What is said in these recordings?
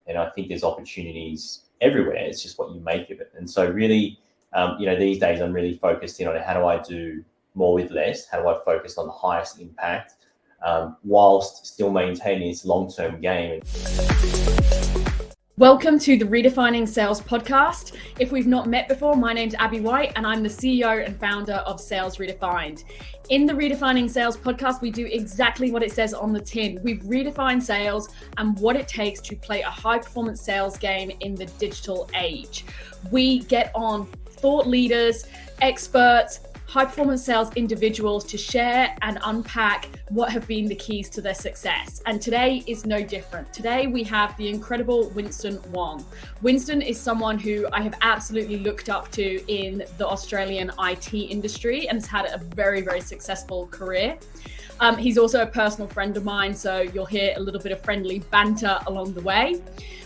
And I think there's opportunities everywhere. It's just what you make of it. And so really, these days I'm really focused in on how do I do more with less? How do I focus on the highest impact whilst still maintaining this long-term game? Welcome to the Redefining Sales podcast. If we've not met before, my name's Abbie White and I'm the CEO and founder of Sales Redefined. In the Redefining Sales podcast, we do exactly what it says on the tin. We've redefined sales and what it takes to play a high-performance sales game in the digital age. We get on thought leaders, experts, high-performance sales individuals to share and unpack what have been the keys to their success. And today is no different. Today we have the incredible Winston Wong. Winston is someone who I have absolutely looked up to in the Australian IT industry and has had a very, very successful career. He's also a personal friend of mine, so you'll hear a little bit of friendly banter along the way.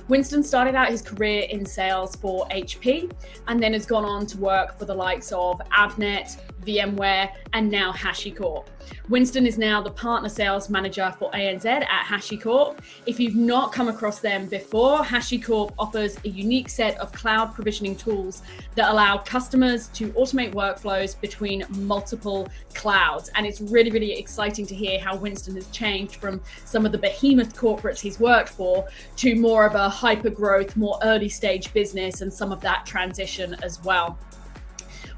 Winston started out his career in sales for HP and then has gone on to work for the likes of Avnet, VMware, and now HashiCorp. Winston is now the partner sales manager for ANZ at HashiCorp. If you've not come across them before, HashiCorp offers a unique set of cloud provisioning tools that allow customers to automate workflows between multiple clouds. And it's really, really exciting to hear how Winston has changed from some of the behemoth corporates he's worked for to more of a hyper growth, more early stage business, and some of that transition as well.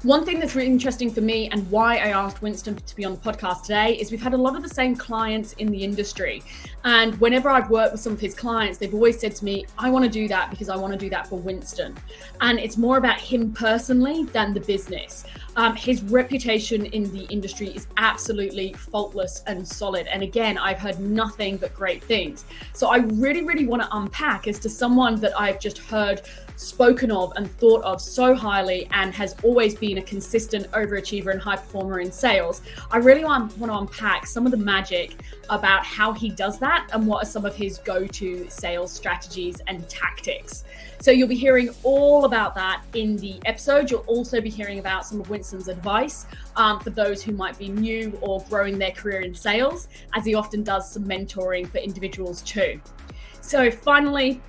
One thing that's really interesting for me and why I asked Winston to be on the podcast today is we've had a lot of the same clients in the industry. And whenever I've worked with some of his clients, they've always said to me, I want to do that because I want to do that for Winston. And it's more about him personally than the business. His reputation in the industry is absolutely faultless and solid. And again, I've heard nothing but great things. So I really, really want to unpack as to someone that I've just heard spoken of and thought of so highly and has always been a consistent overachiever and high performer in sales. I really want to unpack some of the magic about how he does that and what are some of his go-to sales strategies and tactics. So you'll be hearing all about that in the episode. You'll also be hearing about some of Winston's advice for those who might be new or growing their career in sales, as he often does some mentoring for individuals too. So finally,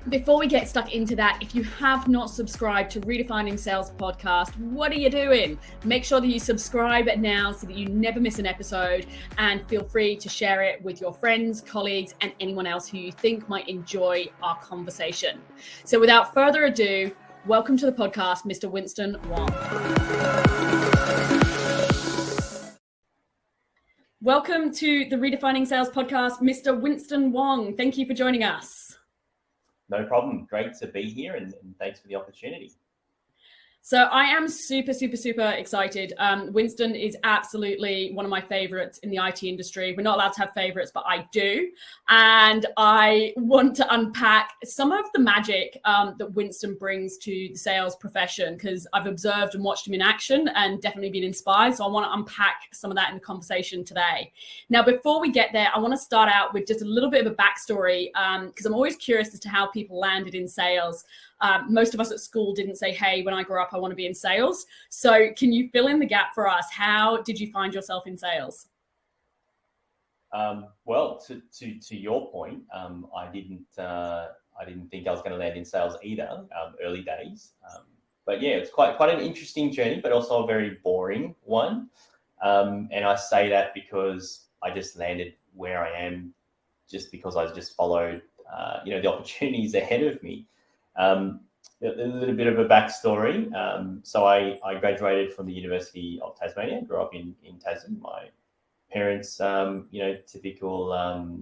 before we get stuck into that, if you have not subscribed to Redefining Sales podcast, what are you doing? Make sure that you subscribe now so that you never miss an episode, and feel free to share it with your friends, colleagues, and anyone else who you think might enjoy our conversation. So without further ado, welcome to the podcast, Mr. Winston Wong. Welcome to the Redefining Sales podcast, Mr. Winston Wong. Thank you for joining us. No problem. Great to be here and thanks for the opportunity. So I am super excited. Winston is absolutely one of my favorites in the IT industry. We're not allowed to have favorites, but I do. And I want to unpack some of the magic that Winston brings to the sales profession, because I've observed and watched him in action and definitely been inspired. So I want to unpack some of that in the conversation today. Now, before we get there, I want to start out with just a little bit of a backstory, because I'm always curious as to how people landed in sales. Most of us at school didn't say, hey, when I grow up, I want to be in sales. So can you fill in the gap for us? How did you find yourself in sales? Well, to your point, I didn't think I was going to land in sales either, early days. But yeah, it's quite an interesting journey, but also a very boring one. And I say that because I just landed where I am just because I just followed, the opportunities ahead of me. A little bit of a backstory. So I graduated from the University of Tasmania, grew up in Tasman. My parents, typical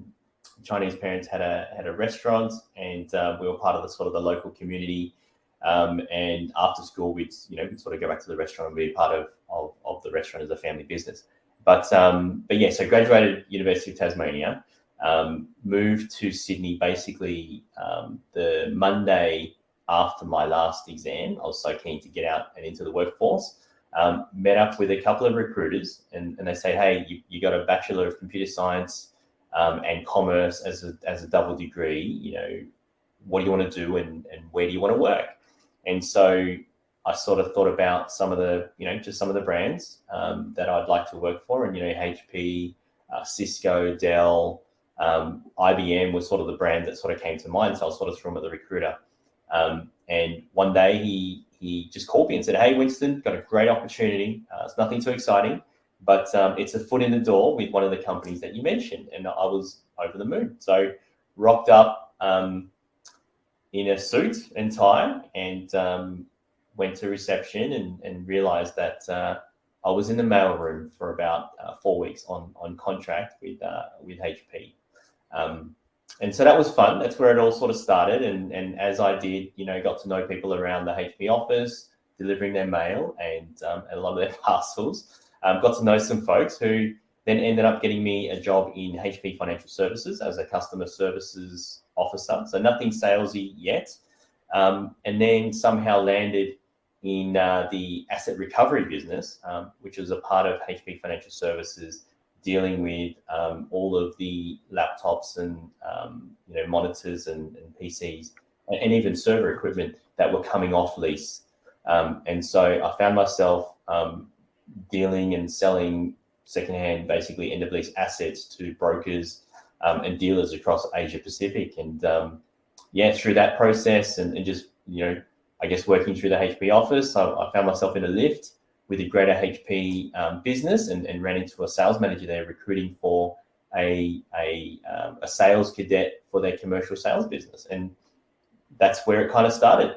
Chinese parents had a restaurant, and we were part of the local community. And after school, we'd sort of go back to the restaurant and be part of the restaurant as a family business. But yeah, so graduated University of Tasmania. Moved to Sydney basically the Monday after my last exam. I was so keen to get out and into the workforce. Met up with a couple of recruiters and they said, hey, you got a Bachelor of Computer Science and Commerce as a double degree. What do you want to do and where do you want to work? And so I sort of thought about some of the, just some of the brands that I'd like to work for, and HP, Cisco, Dell, IBM was sort of the brand that sort of came to mind. So I was sort of through him at the recruiter. And one day he just called me and said, "Hey, Winston, got a great opportunity. It's nothing too exciting, but it's a foot in the door with one of the companies that you mentioned." And I was over the moon. So rocked up in a suit and tie and went to reception and realized that I was in the mailroom for about 4 weeks on contract with HP. And so that was fun. That's where it all sort of started. And as I did, got to know people around the HP office, delivering their mail and a lot of their parcels. Got to know some folks who then ended up getting me a job in HP Financial Services as a customer services officer. So nothing salesy yet. And then somehow landed in the asset recovery business, which was a part of HP Financial Services, dealing with all of the laptops and monitors and PCs and even server equipment that were coming off lease. And so I found myself dealing and selling secondhand, basically end of lease assets to brokers and dealers across Asia Pacific. And through that process and just I guess working through the HP office, I found myself in a lift with a greater HP business and ran into a sales manager there recruiting for a sales cadet for their commercial sales business. And that's where it kind of started.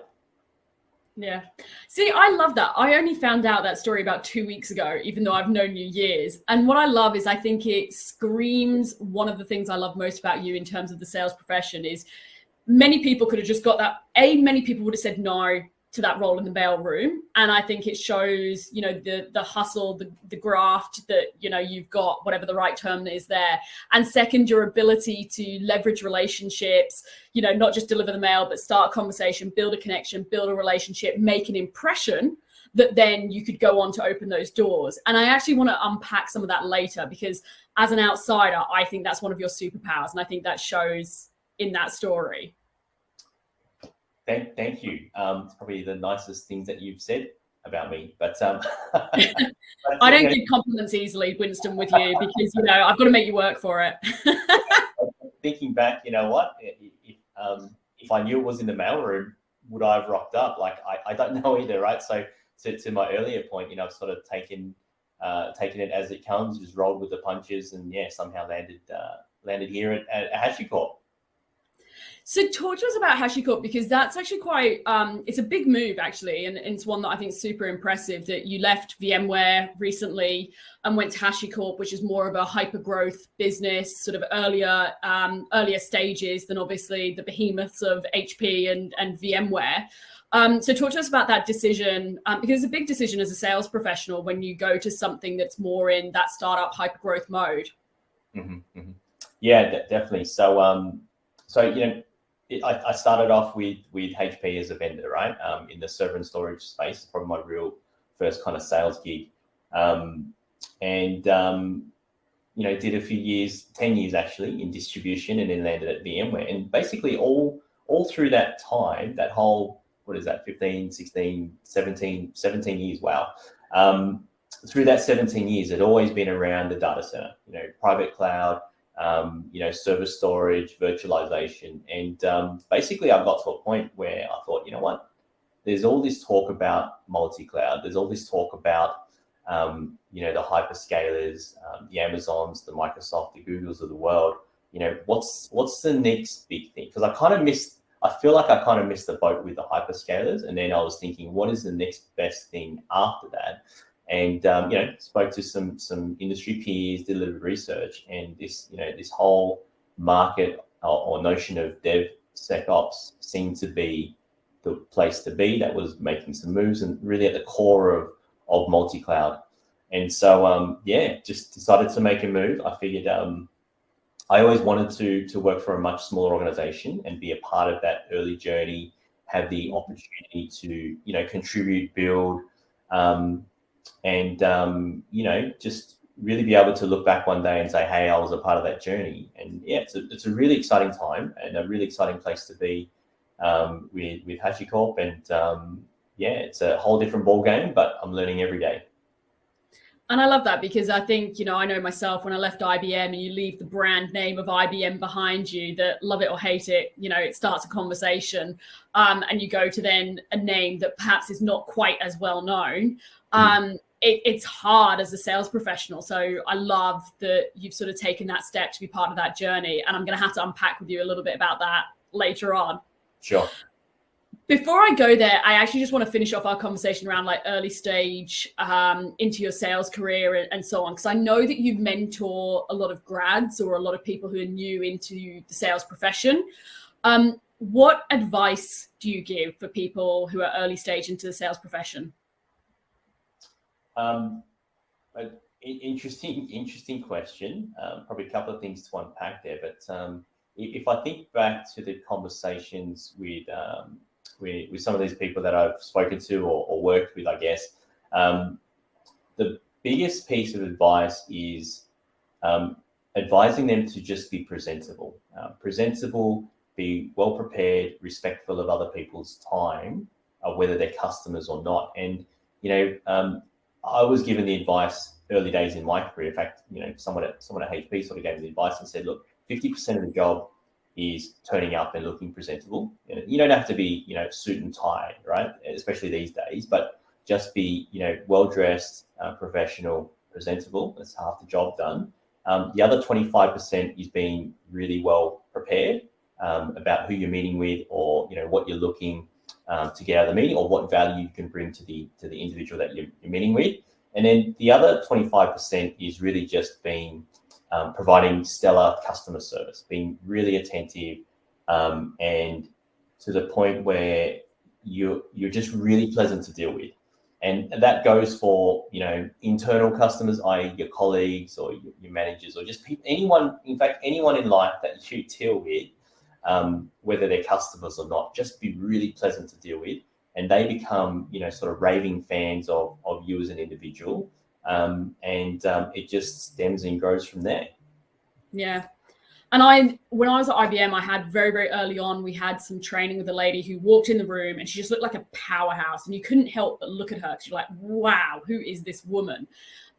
Yeah. See, I love that. I only found out that story about 2 weeks ago, even though I've known you years. And what I love is I think it screams one of the things I love most about you in terms of the sales profession is many people could have just got that. Many people would have said no to that role in the mail room. And I think it shows, the hustle, the graft that, you've got, whatever the right term is there. And second, your ability to leverage relationships, not just deliver the mail, but start a conversation, build a connection, build a relationship, make an impression that then you could go on to open those doors. And I actually want to unpack some of that later, because as an outsider, I think that's one of your superpowers. And I think that shows in that story. Thank you. It's probably the nicest things that you've said about me, but I don't give compliments easily, Winston, with you, because I've got to make you work for it. Thinking back, if I knew it was in the mailroom, would I have rocked up? Like I don't know either, right? So to my earlier point, I've sort of taken it as it comes, just rolled with the punches, and somehow landed here at HashiCorp. So talk to us about HashiCorp, because that's actually quite, it's a big move actually. And it's one that I think is super impressive, that you left VMware recently and went to HashiCorp, which is more of a hyper growth business, sort of earlier stages than obviously the behemoths of HP and VMware. So talk to us about that decision, because it's a big decision as a sales professional when you go to something that's more in that startup hyper growth mode. Mm-hmm, mm-hmm. Yeah, definitely. So, I started off with HP as a vendor, right? In the server and storage space, probably my real first kind of sales gig. Did a few years, 10 years actually, in distribution, and then landed at VMware. And basically all through that time, that whole, 15, 16, 17 years, wow. Through that 17 years, it always been around the data center, private cloud, server storage, virtualization. And basically I got to a point where I thought, there's all this talk about multi-cloud. There's all this talk about, the hyperscalers, the Amazons, the Microsoft, the Googles of the world. What's the next big thing? Because I feel like I kind of missed the boat with the hyperscalers. And then I was thinking, what is the next best thing after that? And spoke to some industry peers, did a little research, and this whole market or notion of DevSecOps seemed to be the place to be. That was making some moves and really at the core of multi-cloud. And so just decided to make a move. I figured I always wanted to work for a much smaller organization and be a part of that early journey, have the opportunity to contribute, build. Just really be able to look back one day and say, hey, I was a part of that journey. And it's a really exciting time and a really exciting place to be with HashiCorp. And it's a whole different ball game, but I'm learning every day. And I love that because I think, I know myself when I left IBM and you leave the brand name of IBM behind you, that love it or hate it, it starts a conversation, and you go to then a name that perhaps is not quite as well known. It's hard as a sales professional. So I love that you've sort of taken that step to be part of that journey. And I'm going to have to unpack with you a little bit about that later on. Sure. Before I go there, I actually just want to finish off our conversation around like early stage into your sales career and so on, because I know that you mentor a lot of grads or a lot of people who are new into the sales profession. What advice do you give for people who are early stage into the sales profession? Interesting question. Probably a couple of things to unpack there, but if I think back to the conversations with some of these people that I've spoken to or worked with, I guess, the biggest piece of advice is advising them to just be presentable. Be well prepared, respectful of other people's time, whether they're customers or not. And, I was given the advice early days in my career. In fact, someone at HP sort of gave me the advice and said, look, 50% of the job is turning up and looking presentable. You don't have to be, suit and tie, right? Especially these days, but just be, well-dressed, professional, presentable. That's half the job done. The other 25% is being really well prepared about who you're meeting with, or, what you're looking to get out of the meeting, or what value you can bring to the individual that you're meeting with. And then the other 25% is really just being providing stellar customer service, being really attentive, and to the point where you're just really pleasant to deal with. And that goes for, internal customers, i.e. your colleagues or your managers, or just anyone in life that you deal with, whether they're customers or not. Just be really pleasant to deal with, and they become, sort of raving fans of you as an individual. And it just stems and grows from there. Yeah. And when I was at IBM, I had very, very early on, we had some training with a lady who walked in the room and she just looked like a powerhouse, and you couldn't help but look at her because you're like, wow, who is this woman?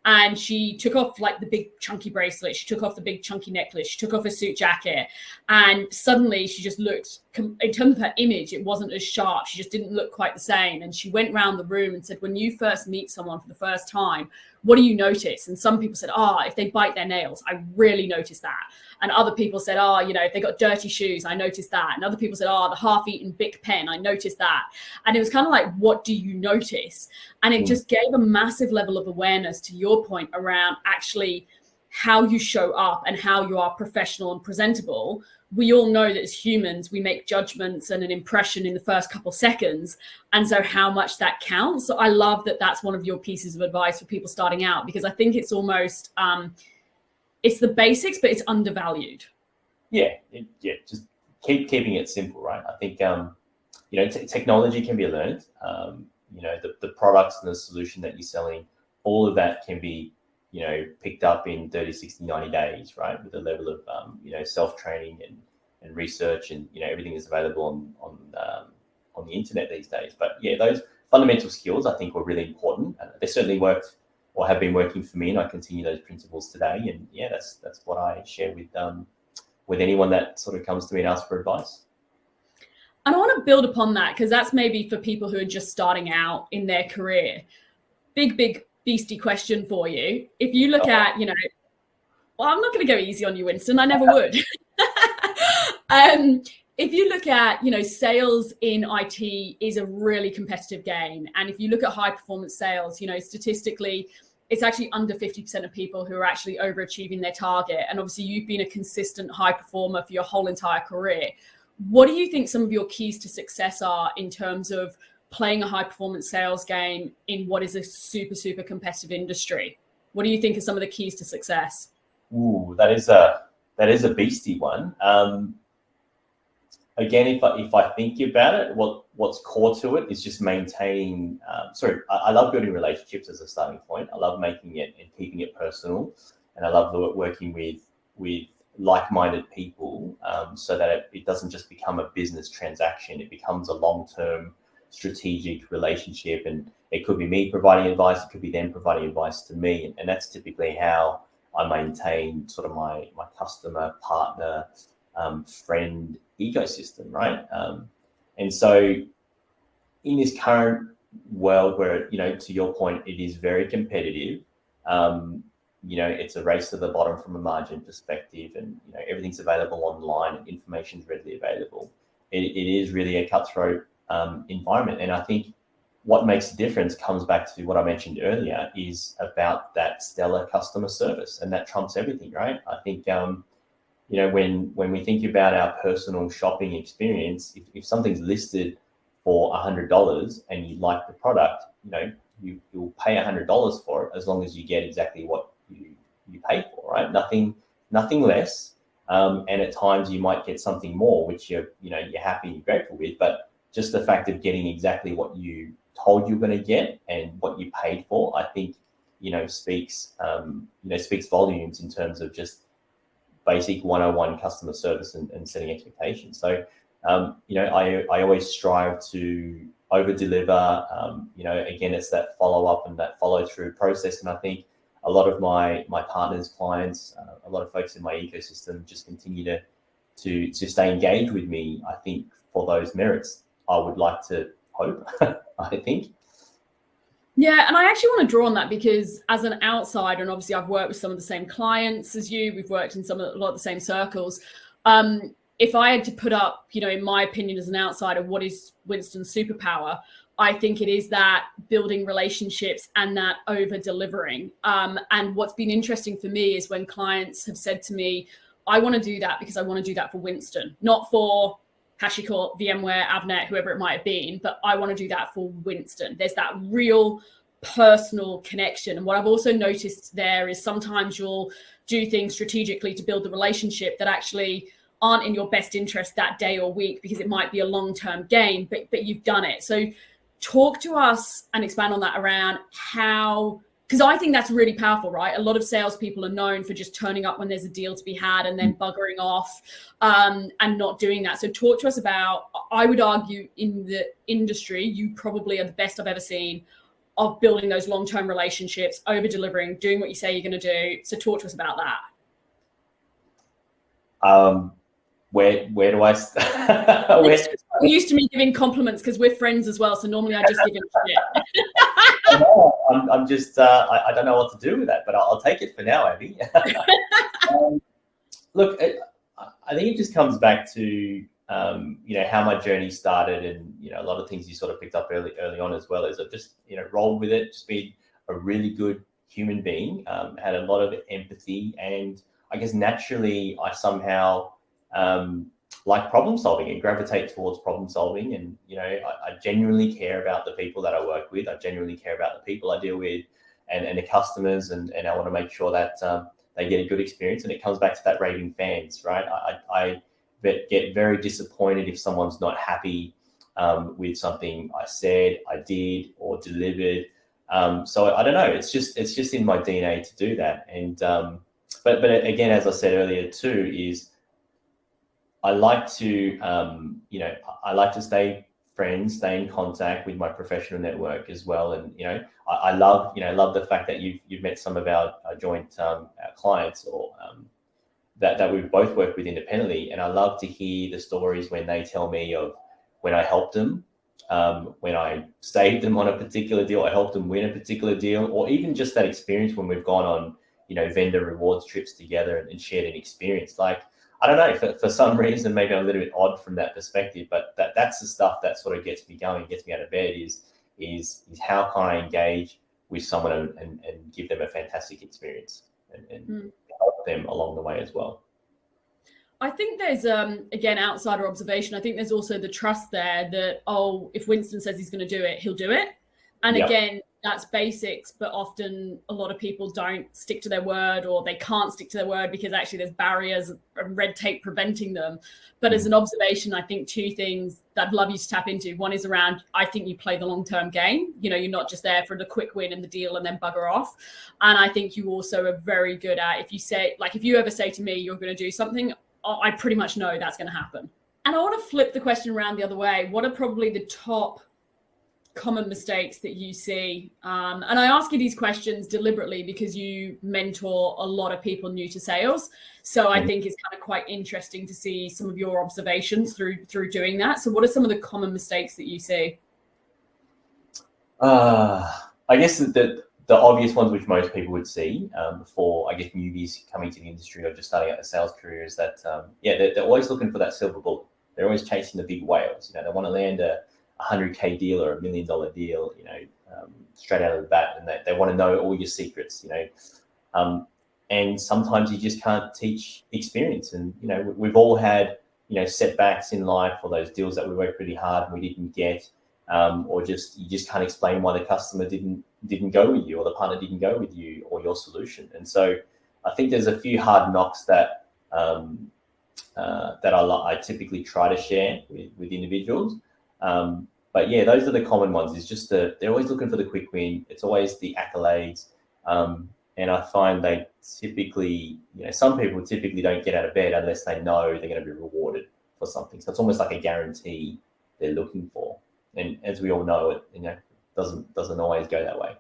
And she took off like the big chunky bracelet. She took off the big chunky necklace. She took off her suit jacket. And suddenly she just looked, in terms of her image, it wasn't as sharp. She just didn't look quite the same. And she went around the room and said, when you first meet someone for the first time, what do you notice? And some people said, if they bite their nails, I really notice that. And other people said, if they got dirty shoes, I noticed that. And other people said, the half-eaten Bic pen, I noticed that. And it was kind of like, what do you notice? And it just gave a massive level of awareness, to your point, around actually how you show up and how you are professional and presentable. We all know that as humans, we make judgments and an impression in the first couple seconds. And so how much that counts. So I love that that's one of your pieces of advice for people starting out, because I think it's almost, it's the basics, but it's undervalued. Yeah. Just keeping it simple, right? I think, technology can be learned. The products and the solution that you're selling, all of that can be, picked up in 30, 60, 90 days, right? With a level of, self-training and research, and, everything is available on the internet these days. But yeah, those fundamental skills I think were really important. They certainly worked or have been working for me, and I continue those principles today. And yeah, that's what I share with anyone that sort of comes to me and asks for advice. And I want to build upon that, because that's maybe for people who are just starting out in their career. Big beastie question for you. If you look at, I'm not going to go easy on you, Winston. I never would. If you look at, sales in IT is a really competitive game. And if you look at high performance sales, statistically, it's actually under 50% of people who are actually overachieving their target. And obviously you've been a consistent high performer for your whole entire career. What do you think some of your keys to success are in terms of playing a high performance sales game in what is a super, super competitive industry? What do you think are some of the keys to success? Ooh, that is a beastie one. Again, if I think about it, what's core to it is just maintaining. I love building relationships as a starting point. I love making it and keeping it personal, and I love working with like-minded people, so that it doesn't just become a business transaction. It becomes a long-term strategic relationship, and it could be me providing advice, it could be them providing advice to me, and that's typically how I maintain sort of my customer, partner, friend ecosystem, right? And so in this current world where, to your point, it is very competitive, it's a race to the bottom from a margin perspective, and everything's available online and information's readily available. It is really a cutthroat environment, and I think what makes the difference comes back to what I mentioned earlier, is about that stellar customer service, and that trumps everything, right? I think when we think about our personal shopping experience, if something's listed for $100 and you like the product, you'll pay $100 for it, as long as you get exactly what you pay for, right? Nothing less. And at times you might get something more, which you're happy and grateful with. But just the fact of getting exactly what you told you're going to get and what you paid for, I think, speaks volumes in terms of just basic 101 customer service and setting expectations. So, I always strive to over deliver. Again, it's that follow up and that follow through process. And I think a lot of my partners, clients, a lot of folks in my ecosystem just continue to stay engaged with me, I think, for those merits. I would like to hope, I think. Yeah, and I actually want to draw on that, because as an outsider, and obviously I've worked with some of the same clients as you, we've worked in a lot of the same circles. If I had to put up, in my opinion as an outsider, what is Winston's superpower, I think it is that building relationships and that over delivering. And what's been interesting for me is when clients have said to me, I want to do that because I want to do that for Winston, not for HashiCorp, VMware, Avnet, whoever it might have been, but I want to do that for Winston. There's that real personal connection. And what I've also noticed there is sometimes you'll do things strategically to build the relationship that actually aren't in your best interest that day or week, because it might be a long-term gain, but you've done it. So talk to us and expand on that around how, because I think that's really powerful, right? A lot of salespeople are known for just turning up when there's a deal to be had and then buggering off and not doing that. So talk to us about, I would argue in the industry, you probably are the best I've ever seen of building those long-term relationships, over delivering, doing what you say you're going to do. So talk to us about that. Where do I start? I'm used to me giving compliments because we're friends as well. So normally I just give him shit. I'm just, I don't know what to do with that, but I'll take it for now, Abbie. Look, I think it just comes back to, how my journey started, and, a lot of things you sort of picked up early on as well, is I've just, rolled with it, just been a really good human being, had a lot of empathy, and I guess naturally I somehow like problem solving and gravitate towards problem solving. And, I genuinely care about the people that I work with. I genuinely care about the people I deal with and the customers. And I want to make sure that they get a good experience. And it comes back to that raving fans, right? I get very disappointed if someone's not happy with something I said, I did, or delivered. So I don't know. It's just in my DNA to do that. And but again, as I said earlier too, is I like to, I like to stay friends, stay in contact with my professional network as well. And, I love the fact that you've met some of our joint clients, or that we've both worked with independently. And I love to hear the stories when they tell me of when I helped them, when I saved them on a particular deal, I helped them win a particular deal, or even just that experience when we've gone on, vendor rewards trips together and shared an experience. Like, I don't know, for some reason, maybe I'm a little bit odd from that perspective, but that's the stuff that sort of gets me going, gets me out of bed, is how can I engage with someone and give them a fantastic experience and help them along the way as well. I think there's, again, outsider observation. I think there's also the trust there that, if Winston says he's going to do it, he'll do it. And again, that's basics, but often a lot of people don't stick to their word, or they can't stick to their word because actually there's barriers and red tape preventing them. But as an observation, I think two things that I'd love you to tap into. One is around, I think you play the long-term game. You're not just there for the quick win and the deal and then bugger off. And I think you also are very good at, if you ever say to me, you're going to do something, I pretty much know that's going to happen. And I want to flip the question around the other way. What are probably the top common mistakes that you see? And I ask you these questions deliberately because you mentor a lot of people new to sales. So I think it's kind of quite interesting to see some of your observations through doing that. So what are some of the common mistakes that you see? I guess the obvious ones which most people would see for, I guess, newbies coming to the industry or just starting out a sales career is that, they're always looking for that silver bullet. They're always chasing the big whales. They want to land a $100K deal or $1 million deal, straight out of the bat, and they want to know all your secrets, and sometimes you just can't teach experience. And, we've all had, setbacks in life, or those deals that we worked really hard and we didn't get, or you just can't explain why the customer didn't go with you, or the partner didn't go with you or your solution. And so I think there's a few hard knocks that I typically try to share with individuals. But yeah, those are the common ones. It's just they're always looking for the quick win. It's always the accolades. And I find they typically, some people typically don't get out of bed unless they know they're going to be rewarded for something. So it's almost like a guarantee they're looking for. And as we all know, it doesn't always go that way.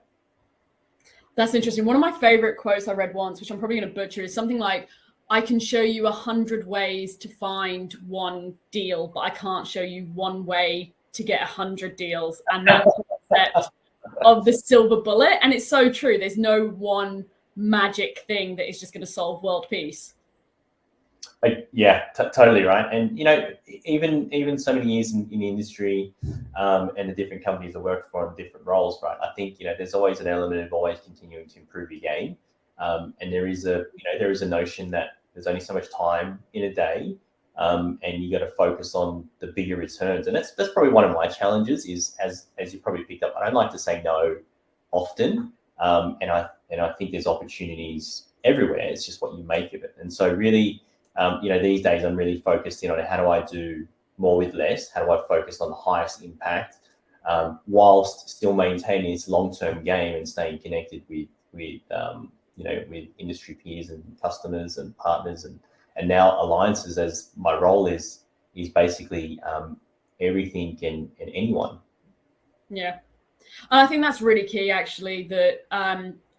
That's interesting. One of my favorite quotes I read once, which I'm probably going to butcher, is something like, I can show you 100 ways to find one deal, but I can't show you one way to get 100 deals. And that's the concept of the silver bullet. And it's so true. There's no one magic thing that is just going to solve world peace. Totally right. And, even so many years in the industry and the different companies I work for in different roles, right? I think, there's always an element of always continuing to improve your game. And there is a notion that there's only so much time in a day, and you got to focus on the bigger returns. And that's probably one of my challenges is, as you probably picked up, I don't like to say no often. And I think there's opportunities everywhere. It's just what you make of it. And so really, these days I'm really focused in on how do I do more with less? How do I focus on the highest impact, whilst still maintaining this long-term game and staying connected with industry peers and customers and partners and now alliances, as my role is basically everything and anyone. Yeah. And I think that's really key, actually, that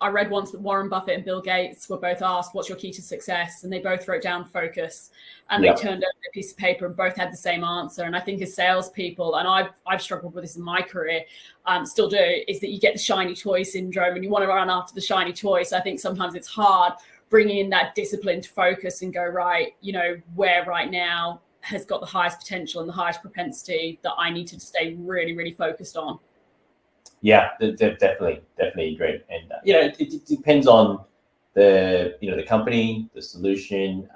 I read once that Warren Buffett and Bill Gates were both asked, what's your key to success? And they both wrote down focus, and they turned over a piece of paper and both had the same answer. And I think as salespeople, and I've struggled with this in my career, still do, is that you get the shiny toy syndrome and you want to run after the shiny toy. So I think sometimes it's hard bringing in that disciplined focus and go, right, where right now has got the highest potential and the highest propensity that I need to stay really, really focused on. Yeah, definitely agree. And it depends on the company, the solution,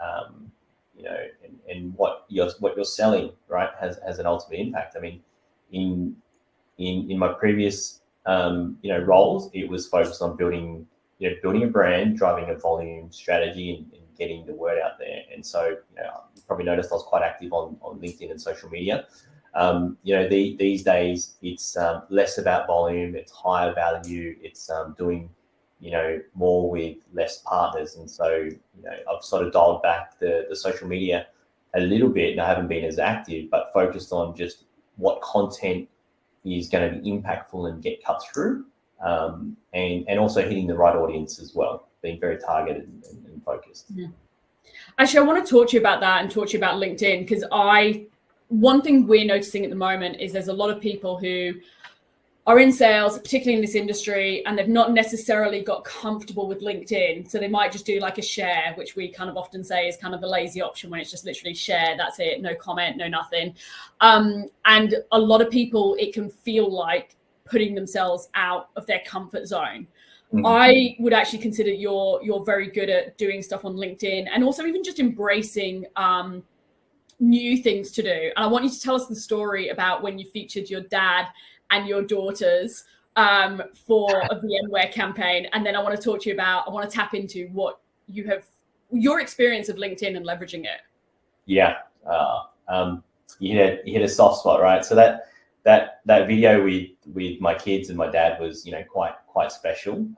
and what you're selling, right, has an ultimate impact. I mean, in my previous roles, it was focused on building a brand, driving a volume strategy, and getting the word out there. And so you probably noticed I was quite active on LinkedIn and social media. These days it's less about volume, it's higher value, it's doing more with less partners. And so I've sort of dialed back the social media a little bit, and I haven't been as active, but focused on just what content is going to be impactful and get cut through, and also hitting the right audience as well, being very targeted and focused. Yeah. Actually, I want to talk to you about that and talk to you about LinkedIn, because one thing we're noticing at the moment is there's a lot of people who are in sales, particularly in this industry, and they've not necessarily got comfortable with LinkedIn. So they might just do like a share, which we kind of often say is kind of the lazy option, when it's just literally share, that's it, no comment, no nothing. And a lot of people, it can feel like putting themselves out of their comfort zone. Mm-hmm. I would actually consider you're very good at doing stuff on LinkedIn, and also even just embracing new things to do. And I want you to tell us the story about when you featured your dad and your daughters for a VMware campaign. And then I want to tap into what your experience of LinkedIn and leveraging it. Yeah. You hit a soft spot, right? So that video with my kids and my dad was, quite special.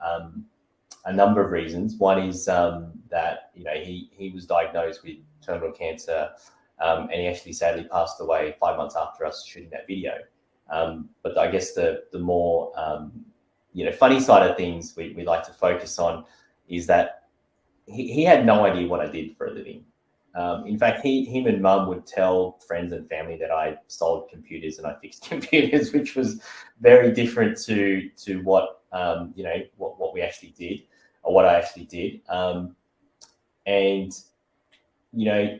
A number of reasons. One is that, he was diagnosed with terminal cancer, and he actually sadly passed away 5 months after us shooting that video. But I guess the more funny side of things we like to focus on is that he had no idea what I did for a living. In fact, him and Mum would tell friends and family that I sold computers and I fixed computers, which was very different to what what we actually did, or what I actually did. And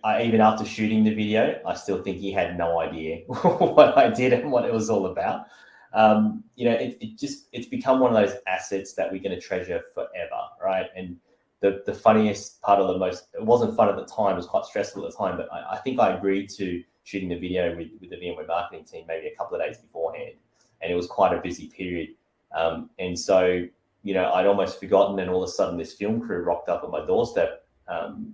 I, even after shooting the video, I still think he had no idea what I did and what it was all about. It's become one of those assets that we're going to treasure forever, right? And the funniest part of it wasn't fun at the time, it was quite stressful at the time, but I think I agreed to shooting the video with the VMware marketing team maybe a couple of days beforehand, and it was quite a busy period. And so, I'd almost forgotten, and all of a sudden this film crew rocked up at my doorstep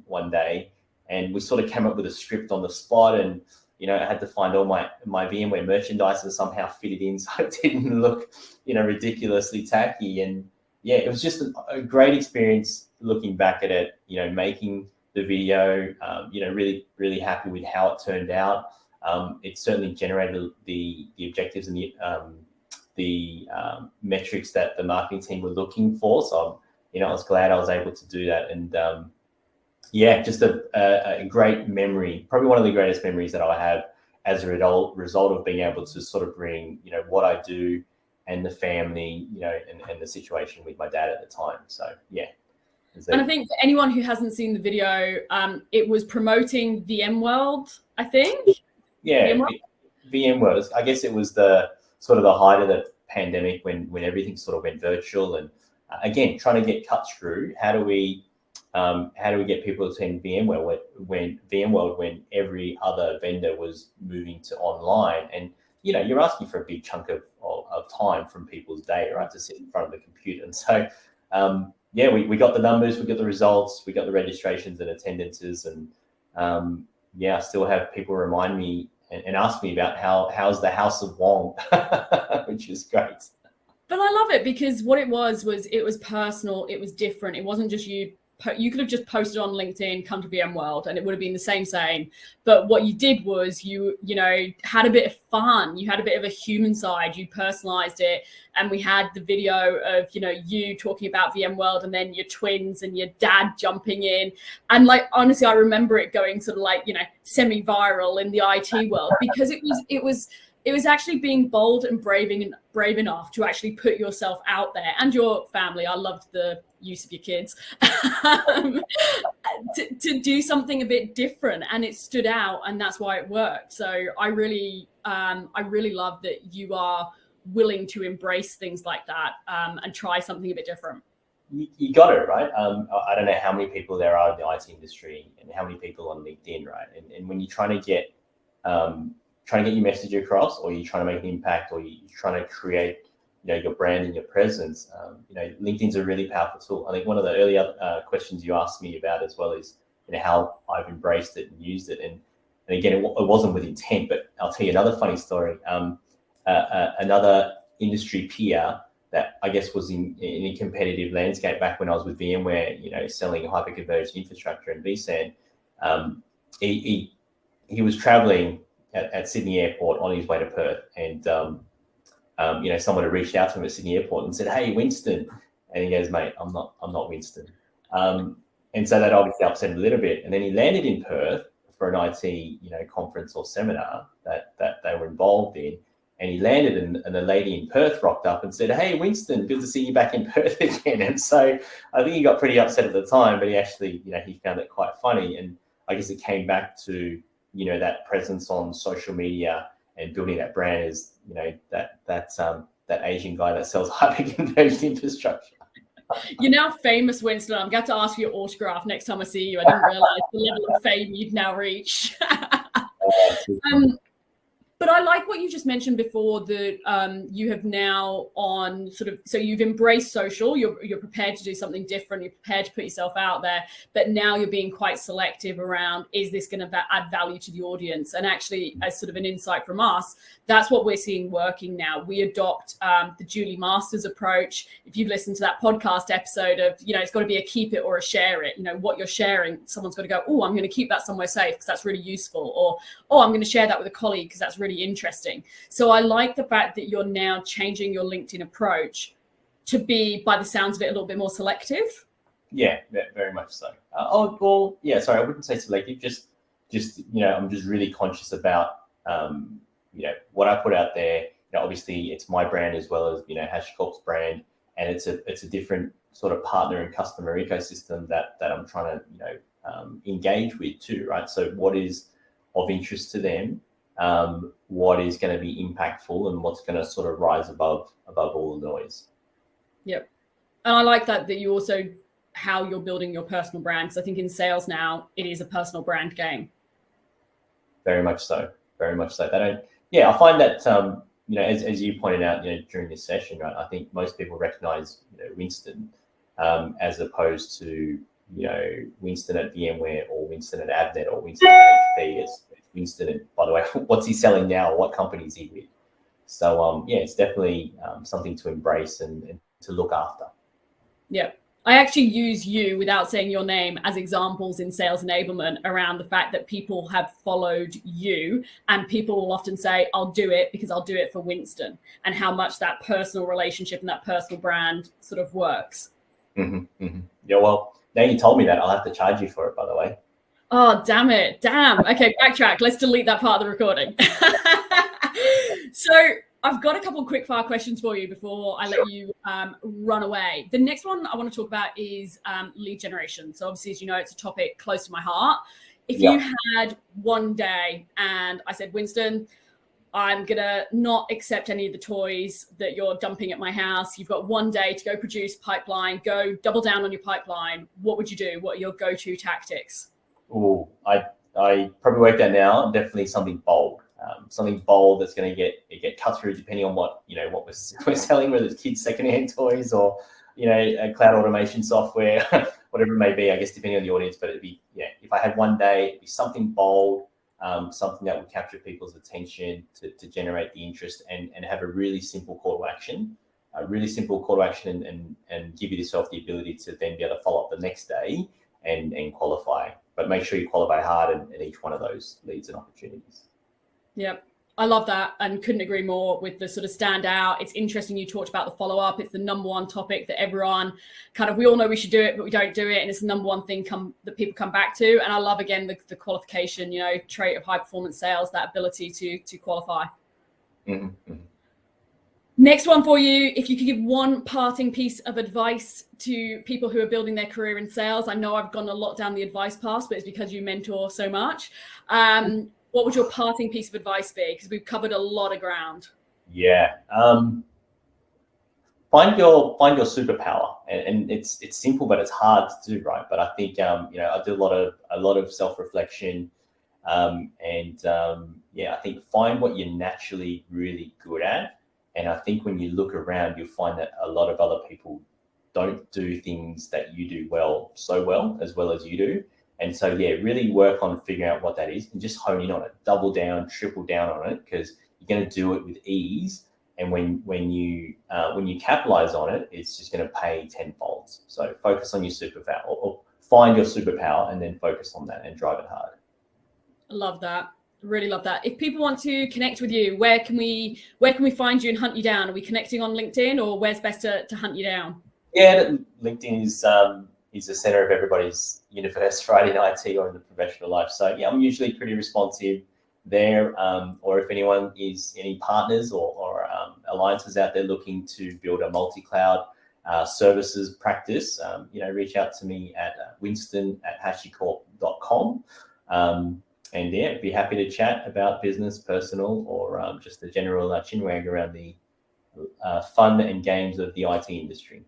one day, and we sort of came up with a script on the spot, and I had to find all my VMware merchandise and somehow fit it in so it didn't look ridiculously tacky. And yeah, it was just a great experience looking back at it, making the video, really, really happy with how it turned out. It certainly generated the objectives and the metrics that the marketing team were looking for. So, I was glad I was able to do that. And just a great memory, probably one of the greatest memories that I have as a result of being able to sort of bring, what I do and the family, and the situation with my dad at the time. So, yeah. And I think for anyone who hasn't seen the video, it was promoting VMworld, I think. Yeah, VMworld. I guess it was the sort of the height of the pandemic when everything sort of went virtual, and again, trying to get cut through. How do we get people to attend VMware when every other vendor was moving to online? And you're asking for a big chunk of time from people's day, right, to sit in front of the computer. And so we got the numbers, we got the results, we got the registrations and attendances, and I still have people remind me and ask me about how's the House of Wong, which is great. But I love it because what it was personal, it was different. It wasn't just you could have just posted on LinkedIn, come to VMworld, and it would have been the same. But what you did was you had a bit of fun. You had a bit of a human side. You personalized it. And we had the video of, you talking about VMworld, and then your twins and your dad jumping in. And honestly, I remember it going sort of semi-viral in the IT world, because it was actually being bold and brave enough to actually put yourself out there, and your family. I loved the use of your kids to do something a bit different, and it stood out, and that's why it worked. So I really love that you are willing to embrace things like that, and try something a bit different. You got it right. I don't know how many people there are in the IT industry and how many people on LinkedIn, right? And when you're trying to get your message across, or you're trying to make an impact, or you're trying to create your brand and your presence, LinkedIn's a really powerful tool. I think one of the earlier questions you asked me about as well is how I've embraced it and used it, and again, it wasn't with intent. But I'll tell you another funny story. Another industry peer that I guess was in a competitive landscape back when I was with VMware, selling hyperconverged infrastructure and vSAN. He was traveling at Sydney Airport on his way to Perth, and someone had reached out to him at Sydney Airport and said, "Hey, Winston," and he goes, "Mate, I'm not Winston." And so that obviously upset him a little bit. And then he landed in Perth for an IT conference or seminar that they were involved in, and he landed, and the lady in Perth rocked up and said, "Hey, Winston, good to see you back in Perth again." And so I think he got pretty upset at the time, but he actually he found it quite funny, and I guess it came back to that presence on social media and building that brand is, that Asian guy that sells hyperconverged infrastructure. You're now famous, Winston. I'm going to ask for your autograph next time I see you. I didn't realize the level of fame you'd now reach. But I like what you just mentioned before, that you have now so you've embraced social, you're prepared to do something different, you're prepared to put yourself out there, but now you're being quite selective around, is this going to add value to the audience? And actually, as sort of an insight from us, that's what we're seeing working now. We adopt the Julie Masters approach. If you've listened to that podcast episode of, it's got to be a keep it or a share it, what you're sharing, someone's got to go, oh, I'm going to keep that somewhere safe because that's really useful, or, oh, I'm going to share that with a colleague because that's really pretty interesting. So I like the fact that you're now changing your LinkedIn approach to be, by the sounds of it, a little bit more selective. Yeah, very much so. Sorry, I wouldn't say selective. Just I'm just really conscious about what I put out there. Obviously, it's my brand as well as HashiCorp's brand, and it's a different sort of partner and customer ecosystem that I'm trying to engage with too, right? So what is of interest to them? What is going to be impactful, and what's going to sort of rise above all the noise? Yep, and I like that you also how you're building your personal brand, because I think in sales now it is a personal brand game. Very much so. I find that as you pointed out during this session, right, I think most people recognize Winston as opposed to Winston at VMware or Winston at Avnet or Winston at HP. It's Winston, and by the way, what's he selling now? What company is he with? So it's definitely something to embrace and to look after. Yeah. I actually use you, without saying your name, as examples in sales enablement around the fact that people have followed you, and people will often say, I'll do it because I'll do it for Winston, and how much that personal relationship and that personal brand sort of works. Mm-hmm, mm-hmm. Yeah, well, now you told me that, I'll have to charge you for it, by the way. Oh, damn it. Damn. Okay, backtrack. Let's delete that part of the recording. So I've got a couple of quick fire questions for you before I let you run away. The next one I want to talk about is lead generation. So obviously, as you know, it's a topic close to my heart. If you had one day and I said, Winston, I'm going to not accept any of the toys that you're dumping at my house. You've got one day to go produce pipeline, go double down on your pipeline. What would you do? What are your go-to tactics? Oh, I probably worked out now, definitely something bold. Something bold that's going to get cut through, depending on what we're selling, whether it's kids' secondhand toys or cloud automation software, whatever it may be. I guess depending on the audience, but it'd be if I had one day, it'd be something bold, something that would capture people's attention to generate the interest and have a really simple call to action, and give yourself the ability to then be able to follow up the next day and qualify. But make sure you qualify hard in each one of those leads and opportunities. Yep. I love that and couldn't agree more with the sort of standout. It's interesting you talked about the follow-up. It's the number one topic that everyone we all know we should do it, but we don't do it. And it's the number one thing that people come back to. And I love, again, the qualification, trait of high performance sales, that ability to qualify. Mm-hmm. Next one for you. If you could give one parting piece of advice to people who are building their career in sales. I know I've gone a lot down the advice path, but it's because you mentor so much. What would your parting piece of advice be? Because we've covered a lot of ground. Yeah. Find your superpower, and it's simple, but it's hard to do, right? But I think I do a lot of self-reflection, I think find what you're naturally really good at. And I think when you look around, you'll find that a lot of other people don't do things that you do so well as you do. And so, really work on figuring out what that is and just hone in on it, double down, triple down on it, because you're going to do it with ease. And when you capitalize on it, it's just going to pay tenfold. So focus on your superpower, or find your superpower and then focus on that and drive it hard. I love that. Really love that. If people want to connect with you, where can we find you and hunt you down? Are we connecting on LinkedIn, or where's best to hunt you down? Yeah, LinkedIn is the center of everybody's universe, right, in IT or in the professional life. So I'm usually pretty responsive there. Or if anyone is any partners or alliances out there looking to build a multi-cloud services practice, reach out to me at winston@hashicorp.com. Be happy to chat about business, personal, or just the general chinwag around the fun and games of the IT industry.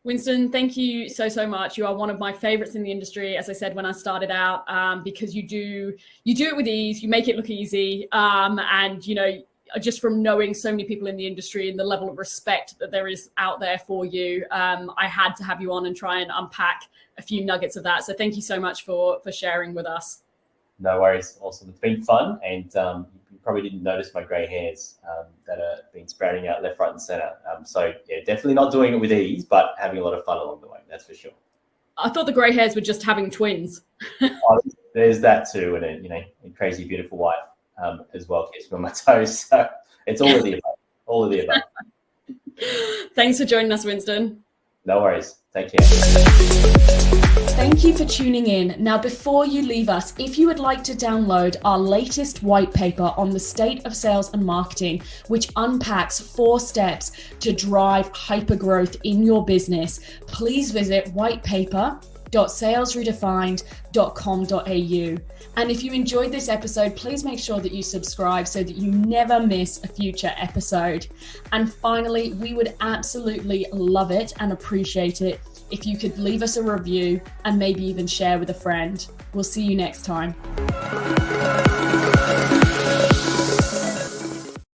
Winston, thank you so much. You are one of my favorites in the industry, as I said when I started out, because you do it with ease, you make it look easy, and just from knowing so many people in the industry and the level of respect that there is out there for you, I had to have you on and try and unpack a few nuggets of that. So thank you so much for sharing with us. No worries. Awesome. It's been fun, and you probably didn't notice my grey hairs that are been sprouting out left, right, and centre. Definitely not doing it with ease, but having a lot of fun along the way. That's for sure. I thought the grey hairs were just having twins. There's that too, and a crazy, beautiful wife. as well keeps me on my toes. So it's all of the above. All of the above. Thanks for joining us, Winston. No worries. Thank you. Thank you for tuning in. Now, before you leave us, if you would like to download our latest white paper on the state of sales and marketing, which unpacks 4 steps to drive hypergrowth in your business, please visit whitepaper.salesredefined.com.au. And if you enjoyed this episode, please make sure that you subscribe so that you never miss a future episode. And finally, we would absolutely love it and appreciate it if you could leave us a review and maybe even share with a friend. We'll see you next time.